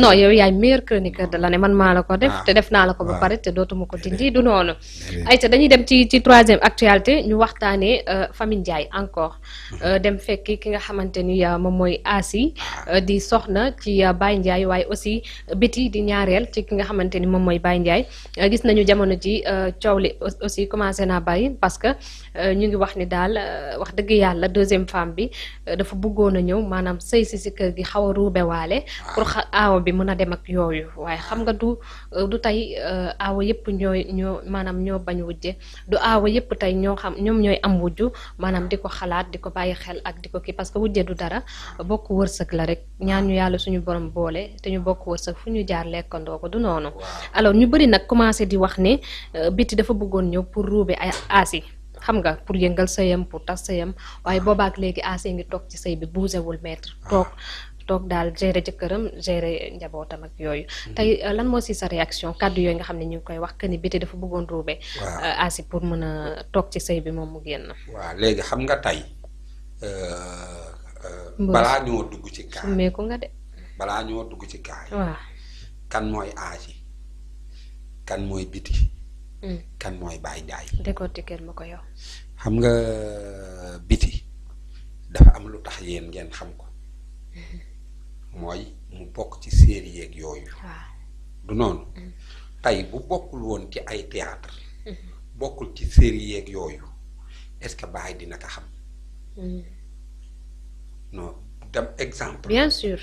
non yow yaay meilleur chroniqueur de l'année man maa la ko def te def naa la ko ba pare te dootuma ko dindi du noonu ayca dañuy dem ci troisième actualité ñu waxtaanee famille Ndiaye encore dem fekki ki nga xamante ni moom mooy Asi di soxna ci Baye Ndiaye waaye aussi Biti di ñaareel ci ki nga xamante ni moom mooy Baye Ndiaye gis nañu jamono ji coow li aussi commencé naa bari parce que ñu ngi wax ni daal wax dëgg yàlla deuxième femme bi dafa bëggoon a ñëw maanaam sëy si kër gi xaw a ruubewaale pour aawa bi mën a dem ak yooyu waaye xam nga du tey aawa yëpp ñoo maanaam ñoo bañ wujje du aawa yëpp tey ñoom ñooy am wujju maanaam di ko xalaat di ko bàyyi xel ak di ko kii parce que wujje du dara bokk wërsëg la rek ñaan ñu yàlla suñu borom boole te ñu bokk wërsëg fu ñu jaar lekkandoo ko du noonu alors ñu bëri nag commencé di wax ne Biti dafa bëggoon ñëw pour ruube ay Asi xam nga pour yëngal sëyam pour tas sëyam waaye boobaak léegi Asi ngi toog ci sëy bi bougéwul maître toog daal gérer jëkkëram gérer njabootam ak yooyu tey lan moo si sa réaction kàddu yooyu nga xam ne ñu ngi koy wax que ni Biti dafa bëggoon ruube Asi pour mën a toog ci sëy bi moom mu génn waaw léegi xam nga tey balaa ñoo dugg ci kaay summeeku nga de balaa ñoo dugg ci kaay waaw kan mooy Asi kan mooy Biti kan mooy Baye Ndiaye décortiquer ma ko yow xam nga Biti dafa am lu tax yéen ngeen xam ko mooy mu bokk ci série yeeg yooyu du noonu tey bu bokkul woon ci ay théâtre bokkul ci série yeeg yooyu est-ce que Baye dina ko xam non dem exemple bien sûr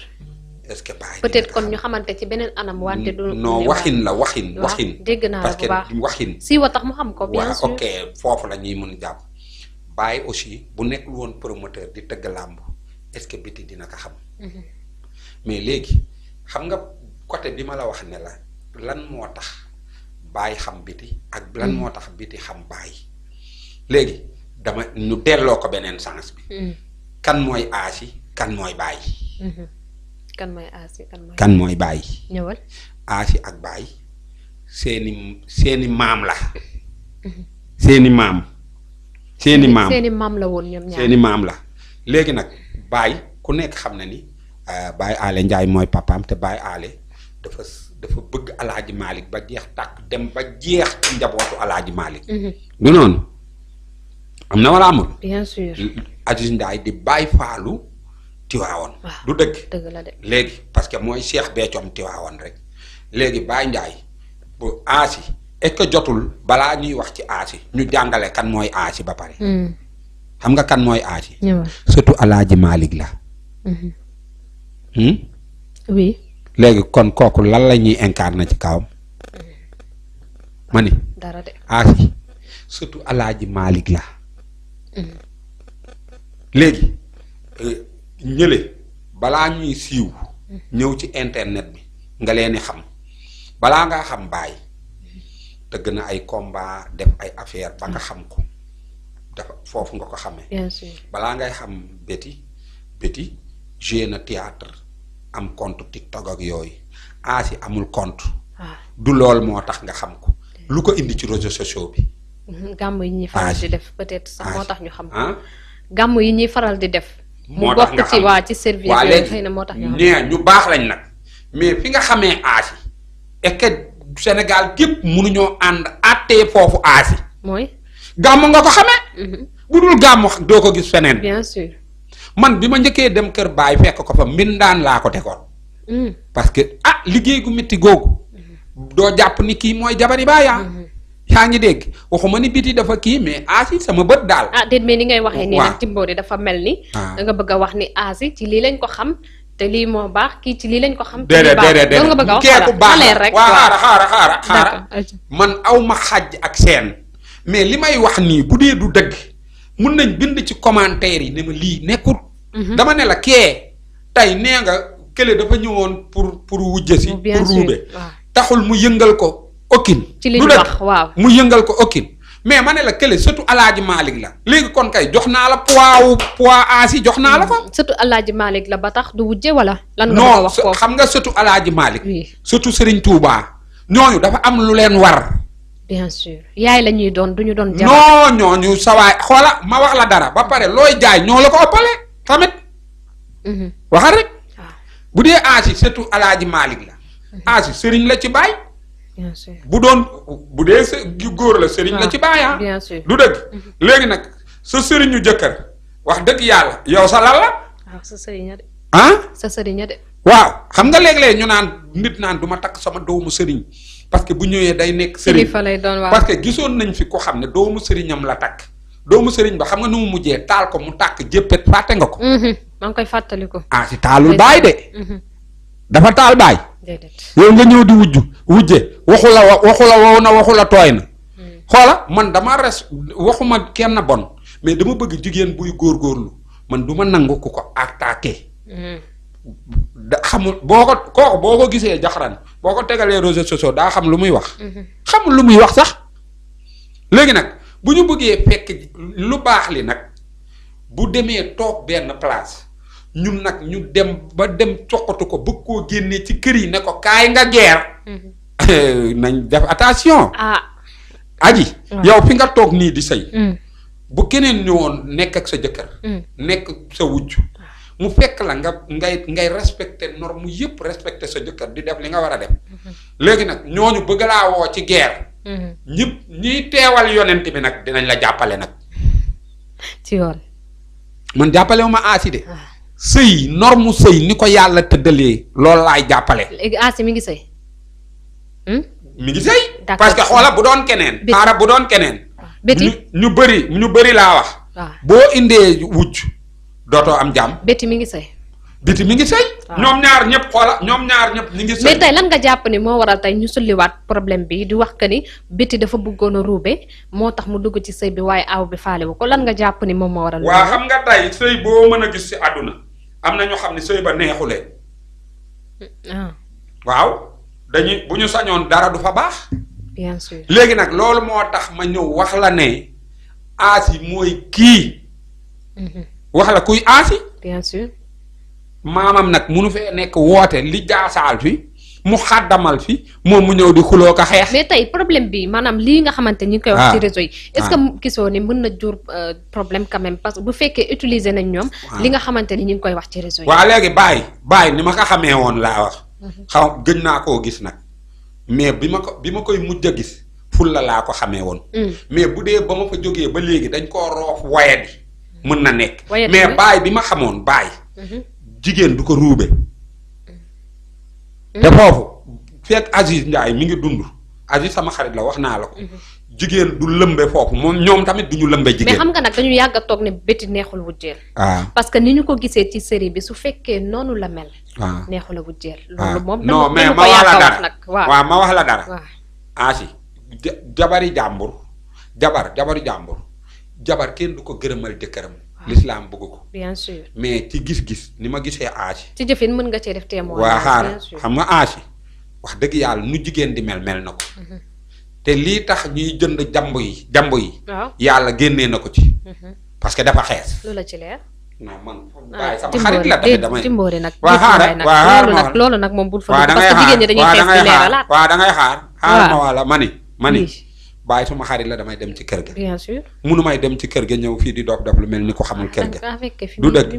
est-ce que Baye peut-être kon ñu xamante ci beneen anam wante du non waxin la waxin dégg naa parce bu baax que waxin si wa tax mu xam ko bien sûr ok foofu la ñuy mën jàpp Baye aussi bu nekkul woon promoteur di tëgg làmb est-ce que Biti dina ko xam mais léegi xam nga côté bi ma la wax ne la lan moo tax Baye xam Biti ak lan moo tax Biti xam Baye léegi dama ñu delloo ko beneen sens bi kan mooy Asi kan mooy Baye kan mooy Asi kan mooy Baye ñëwal Asi ak Baye seeni maam la seeni maam la woon ñoom ñaar seeni maam la léegi nag Baye ku nekk xam na ni Baye Ale Ndiaye mooy papaam te Baye Ale dafa bëgg Alaaji Malick ba jeex tàkk dem ba jeex ci njabootu Alaaji Malick du noonu am na wala amul bien sûr Aziz Ndiaye di Baye Faalu Tiwaawoon du dëgg la de léegi parce que mooy Cheikh Béthioom Tiwaawoon rek léegi Baye Ndiaye bu Asi est-ce que jotul balaa ñuy wax ci Asi ñu jàngale kan mooy Asi ba pare xam nga kan mooy Asi surtout Alaaji Malick la oui léegi kon kooku lan la ñuy incarner ci kawam ma ni dara de Asi surtout Alaaji Malick la léegi ñële balaa ñuy siiw ñëw ci internet bi nga leen xam balaa ngaa xam Baye tëgg na ay combat def ay affaire ba nga xam ko dafa foofu nga ko xamee bien sûr balaa ngay xam Biti joué na théâtre am compte TikTok ak yooyu Asi amul compte du lool moo tax nga xam ko lu ko indi ci réseaux sociaux bi gàmm yi ñuy faral di def peut-être sax moo tax ñu xam ko gàmm yi ñuy faral di def moo tax nga xam mu bokk ci service yooyu xëy na moo tax ñu xam ñu baax lañ nag mais fi nga xamee Asi est-ce que Sénégal gépp mënuñoo ànd àttee foofu Asi mooy gàmm nga ko xamee bu dul gàmm doo ko gis feneen bien sûr man bi ma njëkkee dem kër Baye fekk ko fa mbindaan laa ko tegoon parce que liggéey gu métti googu doo jàpp ni kii mooy jabari Baye yaa ngi dégg waxuma ni Biti dafa kii mais Asi sama bët daal déet mais ni ngay waxee nii nag Timbori dafa mel ni da nga bëgg a wax ni Asi ci lii lañ ko xam te lii moo baax kii ci lii lañ ko xam déedéet doo nga bëgg a wax keeku baax leer rek xaara man aw ma xàjj ak seen mais li may wax nii bu dee du dëgg mun nañ bind ci commentaire yi ne ma lii nekkul dama ne la kee tey nee nga kële dafa ñëwoon pour wujje si pour ruube taxul mu yëngal ko okkin ci li ñu wax waaw mu yëngal ko okkin mais ma ne la kële surtout Alaaji Malick la léegi kon kay jox naa la poids Asi jox naa la ko surtout Alaaji Malick la ba tax du wujje wala lan nga bëgg a wax foofu xam nga surtout Alaaji Malick oui surtout Serigne Touba ñooñu dafa am lu leen war bien sûr yaay la ñuy doon duñu doon jabar non ñooñu sawaay xoola ma wax la dara ba pare looy jaay ñoo la ko ëppale tamit waxal rek bu dee Asi surtout Alaaji Malick la Asi sëriñ la ci baay. bien sûr bu doon bu dee sa góor la sëriñ la ci baay ah. bien sûr du dëgg. léegi nag sa sëriñu jëkkër wax dëgg yàlla yow sa lan la. waaw sa sëriñ de. ah sa sëriñ de. waaw xam nga léeg-léeg ñu naan nit naan du ma takk sama doomu sëriñ parce que bu ñëwee day nekk. sëriñ kilifa lay doon waaw. parce que gisoon nañ fi ko xam ne doomu sëriñam la takk doomu sëriñ ba xam nga nu mu mujjee taal ko mu tàkk jéppet fàtte nga ko. maa ngi koy fàttaliku. ah si taalul baay de. dafa taal baay. déedéet. yow nga ñëw di wujje waxu la wow na waxu la tooy na. xoola man dama waxuma kenn bon mais dama bëgg jigéen buy góorgóorlu man du ma nangu ku ko attaqué. xamul boo ko gisee jaxaran boo ko tegalee réseaux sociaux daa xam lu muy wax. xamul lu muy wax sax. léegi nag bu ñu bëggee fekk lu baax li nag bu demee toog benn place ñun nag ñu dem ba dem coqatu ko bëgg koo génnee ci kër yi ne ko kaay nga geer nañ def attention. aji yow fi nga toog nii di sëy bu keneen ñëwoon nekk ak sa jëkkër. nekk sa wujj mu fekk la ngay respecté norme yëpp respecté sa jëkkër di def li nga war a def. léegi nag ñooñu bëgg laa woo ci guerre. ñëpp ñiy teewal yonent bi nag dinañ la jàppale nag. ci yoon. man jàppale wu ma Asi de. sëy norme sëy ni ko yàlla tëddalee loolu laay jàppale. léegi Asi mi ngi sëy. mi ngi sëy. parce que xoola bu doon keneen. xaaral bu doon keneen. Betty ñu bëri laa wax. boo indee wujj dootoo am jàmm. Betty mi ngi sëy. Betty mi ngi sëy. ñoom ñaar ñëpp xoola ñoom ñaar ñëpp ñu ngi sëy. mais tey lan nga jàpp ni moo waral tey ñu sulliwaat problème bi di wax que ni Betty dafa bëggoon a ruube moo tax mu dugg ci sëy bi waaye aw bi faale wu ko lan nga jàpp ni moom moo waral. waa xam nga tey sëy boo mën a gis ci àdduna am na ñoo xam ne sëy ba neexulee. waaw dañuy bu ñu sañoon dara du fa baax. bien sûr léegi nag loolu moo tax ma ñëw wax la ne Asi mooy kii. wax la kuy Asi. bien sûr. maamam nag munu fee nekk woote li jaasaal fi mu xàddamal fi moom mu ñëw di xuloo ko xeex. mais tey problème bi maanaam lii nga xamante ñi ngi koy wax ci réseau yi. est-ce que gisoo ni mën na jur problème quand même parce que bu fekkee utiliser nañ ñoom. li nga xamante ni ñi ngi koy wax ci réseau yi. waaw léegi bàyyi ni ma ko xamee woon laa wax. xaw gëj naa koo gis nag mais bi ma koy mujj a gis ful laa ko xamee woon. mais bu dee ba ma fa jógee ba léegi dañ koo roof wayadi mën na nekk. mais bàyyi bi ma xamoon bàyyi. jigéen du ko ruube. te foofu fekk Aziz Ndiaye mi ngi dund Aziz sama xarit la wax naa la ko. jigéen du lëmbe foofu moom ñoom tamit du ñu lëmbe jigéen. mais xam nga nag dañu yàgg a toog ne Betty neexul wujjeel. parce que ni ñu ko gisee ci série bi su fekkee noonu la mel. neexul a wujjeel. loolu moom non mais ma wax la dara waaw ma wax la dara. Asi jabaru jàmbur jabar kenn du ko gërëmal jëkkëram. l'islam bëgg ko. bien sûr mais ci gis-gis ni ma gisee Asi. ci jëfin mën nga cee def témoin. waa xaaral xam nga Asi wax dëgg yàlla nu jigéen di mel na ko. te lii tax ñuy jënd jamb yi. yàlla génnee na ko ci. parce que dafa xees. loolu la ci leer. non man bàyyi sama xarit la tamit damay. Timboori nag. waa xaaral loolu nag moom bul fa. parce que jigéen ñi dañuy xees di leeralaat. waaw da ngay xaar. xaaral ma wala mani. bàyyi sama xarit la damay dem ci kër ga. bien sûr. munu may dem ci kër ga ñëw fii di dof lu mel ni ko xamul kër ga. du dëgg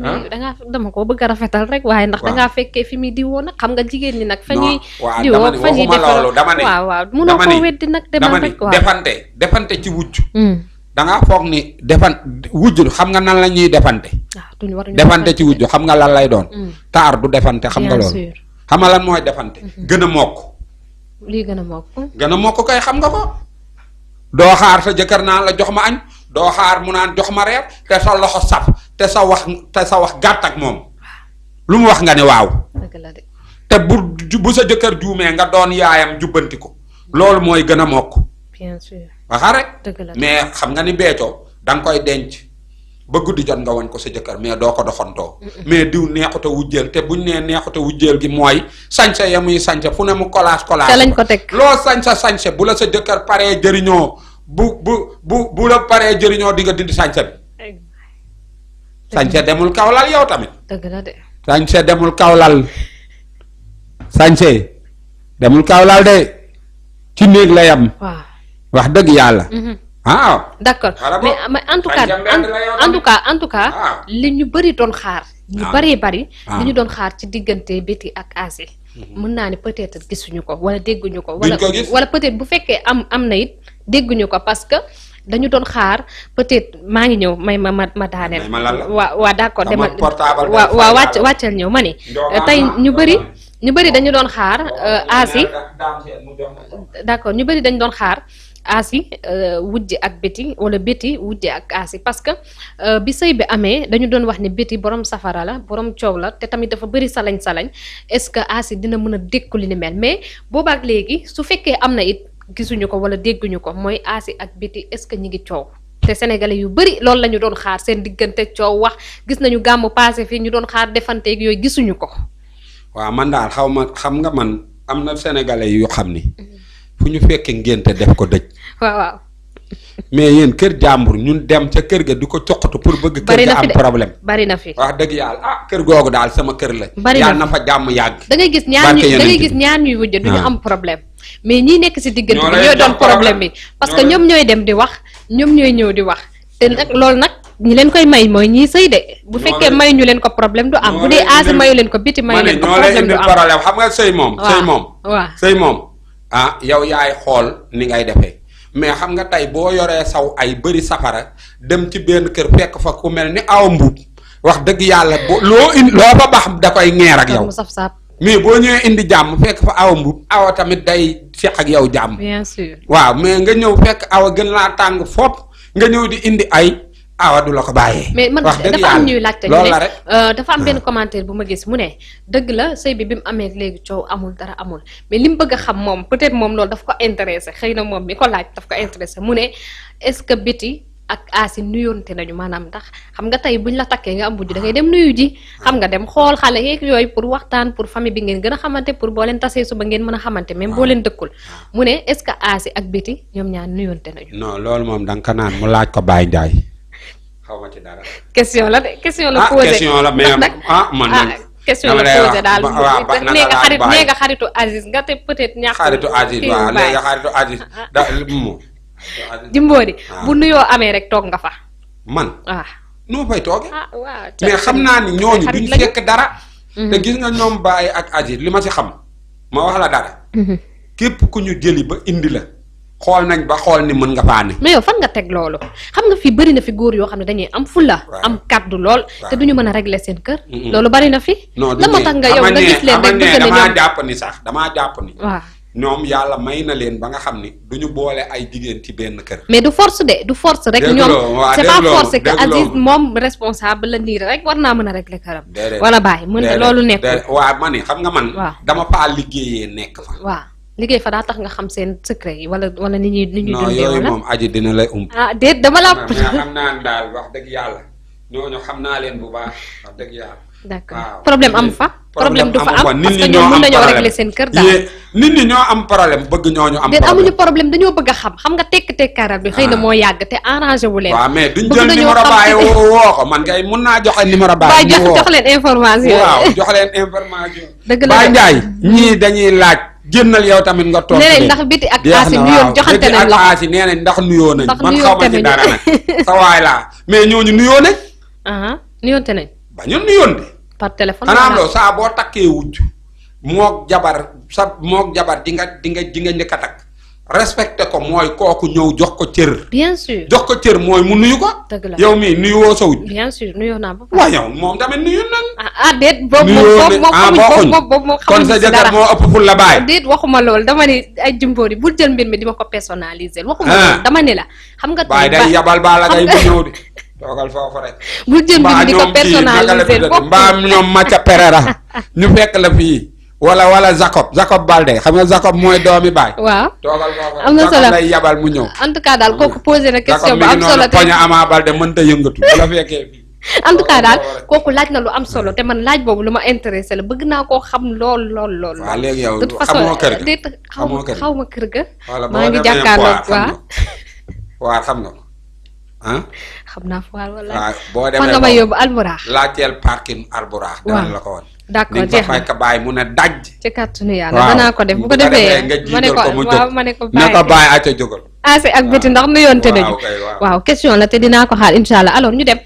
dama ko bëgg a rafetal rek waaye ndax dangaa fekkee fi muy diwoo nag xam nga jigéen ñi nag. fa ñuy diwoo fa ñuy defar waaw munoo ko weddi nag demal rek waaw defante ci wujj. dangaa foog ni wujj xam nga nan la ñuy defante. defante ci wujj xam nga lan lay doon. taar du defante xam nga loolu. xam nga lan mooy defante. gën a mokk. lii gën a mokk. gën a mokk kay xam nga ko. doo xaar sa jëkkër naan la jox ma añ doo xaar mu naan jox ma reer te sa loxo saf te sa wax gàtt ak moom lu mu wax nga ne waaw. dëgg la de. te bu sa jëkkër juumee nga doon yaayam jubbanti ko loolu mooy gën a mokk. bien sûr. waxa rek. dëgg la mais xam nga ni beecoo da nga koy denc ba guddi jot nga woon ko sa jëkkër mais doo ko doxantoo. mais diw neexute wujjeel te buñ nee neexute wujjeel gi mooy sañse ya muy sañse fu ne mu kolaas. te lañ ko teg loo sañse bu la sa jëkkër paree jëriñoo bu la paree jëriñoo di nga dindi sañse bi. sañse demul kawlal yow tamit. dëgg la de. sañse demul kawlal sañse demul kawlal de ci néeg la yam. waaw wax dëgg yàlla. d'accord mais en tout cas li ñu bëri doon xaar ñu bari li ñu doon xaar ci diggante Betty ak Asi mën naa ni peut-être gisuñu ko wala dégguñu ko wala peut-être bu fekkee am na it dégguñu ko parce que dañu doon xaar peut-être maa ngi ñëw may ma daaneel waa d'accord demal waa wàccal ñëw ma ni tey ñu bëri dañu doon xaar Asi d'accord ñu bëri dañu doon xaar Asi wujje ak Betty wala Betty wujje ak Asi parce que bi sëy bi amee dañu doon wax ni Betty borom safara la borom coow la te tamit dafa bëri salañ est-ce que Asi dina mën a dékku li ni mel mais boobaak léegi su fekkee am na it gisuñu ko wala dégguñu ko mooy Asi ak Betty est-ce que ñi ngi coow te sénégalais yu bëri loolu la ñu doon xaar seen diggante coow wax gis nañu gàmmu passé fii ñu doon xaar defanteeg yooyu gisuñu ko. waaw man daal xam nga man am na sénégalais yu xam ni. fu ñu fekkee ngénte def ko dëj. waaw. mais yéen kër jàmbur ñun dem ca kër ga di ko coqatu pour bëgg. kër ga am problème bari na fi wax dëgg yàlla kër googu daal sama kër la. bari yàlla na fa jàmm yàgg. da ngay gis ñaar ñuy wujj du ñu am problème. mais ñi nekk ci diggante bi ñooy doon problème bi parce que ñoom ñooy dem di wax ñoom ñooy ñëw di wax te nag loolu nag ñi leen koy may mooy ñii sëy de bu fekkee may ñu leen ko problème du am bu dee Asi mayu leen ko Betty mayu leen ko problème du am xam nga sëy moom waaw sëy moom yow yaay xool ni ngay defee mais xam nga tey boo yoree saw ay bëri safara dem ci benn kër fekk fa ku mel ni aw mbuub wax dëgg yàlla loo fa baax da koy ñeer ak yow mais boo ñëwee indi jàmm fekk fa awa mbub awa tamit day seq ak yow jàmm. bien sûr waaw mais nga ñëw fekk awa gën laa tàng fopp nga ñëw di indi ay awa du la ko bàyyee. mais man dafa am ñuy laajte ñu ne dafa am benn commentaire bu ma gis mu ne dëgg la sëy bi mu amee léegi coow amul dara amul mais li mu bëgg a xam moom peut-être moom loolu daf ko intéressé xëy na moom mi ko laaj daf ko intéressé mu ne est-ce que Betty ak Asi nuyoonte nañu maanaam ndax xam nga tey buñ la takkee nga am wujj da ngay dem nuyu ji xam nga dem xool xale yeeg yooyu pour waxtaan pour famille bi ngeen gën a xamante pour boo leen tasee suba ngeen mën a xamante même boo leen dëkkul mu ne est-ce que Asi ak Betty ñoom ñaar nuyoonte nañu. non loolu moom da nga ko naan mu laaj ko Baye Ndiaye xaw ma ci dara. question la de question la posé question la mais man question la posé daal nee nga xaritu Aziz nga te peut-être ñàkk xaritu Aziz waaw léegi xaritu Aziz Jimbori bu nuyoo amee rek toog nga fa. man nu ma fay toogee. waaw mais xam naa ni ñooñu duñ fekk dara. te gis nga ñoom Baye ak Aziz li ma ci xam ma wax la dara. képp ku ñu jëli ba indi la xool nañ ba xool ni mën nga faa ne. mais yow fan nga teg loolu xam nga fi bëri na fi góor yoo xam ne dañuy am fulla am kàddu lool te duñu mën a régler seen kër. loolu bari na fi. non la moo tax nga yow nga gis leen rek bëgg na ñoom damaa jàpp ni. waaw. ñoom yàlla may na leen ba nga xam ni duñu boole ay jigéen ci benn kër. mais du force rek. ñoom c'est pas force que Aziz moom responsable la nii rek war naa mën a régler këram. wala bàyyi mën na loolu nekk. waaw man xam nga man. dama faa liggéeyee nekk fa. waaw liggéey fa daa tax nga xam seen secret yi wala ni ñuy dundee. non yooyu moom aji dina lay déet dama la. mais xam naa ne daal wax dëgg yàlla ñooñu xam naa leen bu baax wax dëgg yàlla. d'accord problème am fa. problème du fa am parce que ñoom mën nañoo régler seen kër daal. nit ñi ñoo am problème bëgg ñooñu am. problème amuñu problème dañoo bëgg a xam nga tekk-tekkaaral bi xëy na moo yàgg te arrangé wu leen. waaw mais duñ jël numéro Baye woo ko man kay mun naa joxe numéro Baye. ñu woo jox leen information. waaw jox leen information. dëgg la Baye Ndiaye ñii dañuy laaj. génnal yow tamit nga toog. nee nañ ndax Betty ak Asi nuyoo joxante nañ loxo Asi nee nañ ndax nuyoo nañ. man xaw ma ci dara nag sa waay laa mais ñooñu nuyoo nañ. nuyoonte nañ. ba ñun nuyoonte. par téléphone. xanaa loo saa boo takkee wujj mook jabar di nga njëkk a takk respecté ko mooy kooku ñëw jox ko cër. bien sûr jox ko cër mooy mu nuyu ko. dëgg la yow mii nuyu woo sa wujj. bien sûr nuyoo naa ba pare. waaw yow moom tamit nuyu nan. déet boobu moom kon sa jëkkër moo ëpp ful la bàyyi. déet waxuma loolu dama ni ay jumboori bul jël mbir mi di ma ko personnaliser. waxuma loolu dama ni la xam nga. Baye day yabal baala ngay bu ñëw di. toogal foofu rek. bul jël mbir mi di ko personnaliser mbaam ñoom Macha Pereira ñu fekk la fii. wala Jacob Balde xam nga Jacob mooy doomi Baye. waaw toogal foofu am na solo Jacob lay yabal mu ñëw. en tout cas daal kooku posé na question bu am solo te poña Ama Balde mënta yëngatu wala fekkee fii. en tout cas daal kooku laaj na lu am solo te man laaj boobu lu ma intéressé la bëgg naa koo xam lool. waaw léegi yow xamoo kër ga xaw ma kër ga. maa ngi jàkkaarloog waa xam nga ko xam naa foire wala. waaw boo demee fan nga ma yóbbu Alburax. laajteel parking Alburax. danañ la ko woon. d'accord jeex na ni nga fay bàyyi mu ne daj. ci kàttanu yàlla danaa ko def bu ko defee. nga jiital ko mu jóg waaw ma ne ko bàyyi acca jógal. Asi ak Biti ndax nuyoonte nañu waaw question la te dinaa ko xaar incha allah alors ñu dem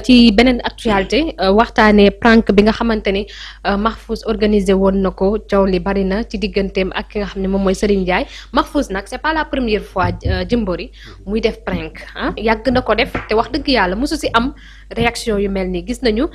ci beneen actualité waxtaanee prank bi nga xamante ni Mahfouz organisé woon na ko coow li bari na ci digganteem ak ki nga xam ne moom mooy Serigne Ndiaye Mahfouz nag c'est pas la première fois Jimbori muy def prank ah yàgg na ko def te wax dëgg yàlla mosu si am réaction yu mel nii gis nañu